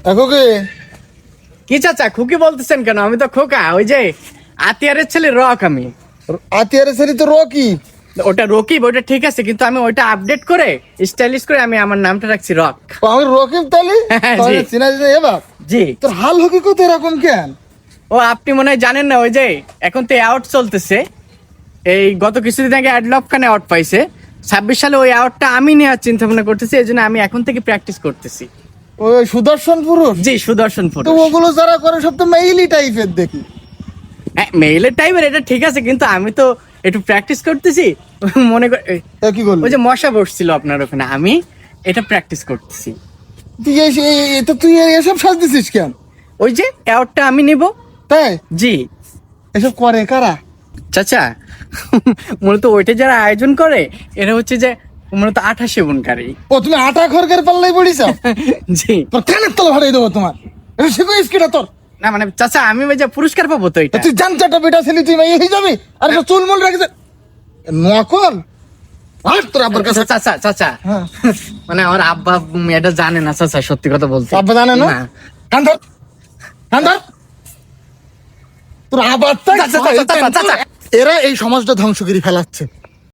দেখো কে? কি চাচা খুকি বলতেছেন কেন? আমি তো খোকা, ওই যে আতিয়ারের ছেলে রক। আমি আতিয়ারে সেরি তো রকি। ওটা রকিব, ওটা ঠিক আছে, কিন্তু আমি ওইটা আপডেট করে স্টাইলিশ করে আমি আমার নামটা রাখছি রক। ও, আমি রকিব তালি জি। চিনা চিনা এবার জি। তোর হাল হকি কত এরকম কেন? ও আপনি মনে হয় জানেন না, ওই যে এখন তো অ্যাওয়ার্ড চলতেছে। এই গত কিছুদিন আগে অ্যাডলফ খান অ্যাওয়ার্ড পাইছে। 26 সালে ওই অ্যাওয়ার্ডটা আমি নেওয়ার চিন্তা ভাবনা করতেছি, এই জন্য আমি এখন থেকে প্র্যাকটিস করতেছি। ওই সুদর্শন পুরুষ। জি, সুদর্শন তো পুরুষ। ওগুলো যারা করে সব তো মেইলি টাইপের দেখি। হ্যাঁ, মেইলের টাইপের, এটা ঠিক আছে, কিন্তু আমি তো একটু প্র্যাকটিস করতেছি। মনে কর তা কি করলি? ওই যে মশা বসছিল আপনার ওখানে, আমি এটা প্র্যাকটিস করতেছি। তুই এসব সাজ দিছিস কেন? ওই যে অ্যাওয়ার্ডটা আমি নিব। তাই জি এসব করে কারা? চাচা, মূলত ওইটা যারা আয়োজন করে এরা হচ্ছে যে মূলত আঠা সেবনকারী। ও তুমি আটা খড়কের পাল্লাই পড়িস? জি তোর কানের তলা ফাটাই দেবো তোমার। এটা শিখো স্কিটা তোর। না, মানে চাচা আমি ওই যে পুরস্কার পাবো তো এটা। তুই জানচাটা বেটা ছেলে, তুই মাইয়ে হয়ে যাবি আর একটা চুলমুল রাখিস নকল। আর তোর আব্বার কাছে চাচা চাচা, হ্যাঁ। মানে আমার আব্বা এটা জানে না চাচা, সত্যি কথা বলতে। আব্বা জানে না? কান ধর, কান ধর। তোর আবার চাচা, চাচা, চাচা, চাচা। এরা এই সমাজটা ধ্বংস করে ফেলাচ্ছে।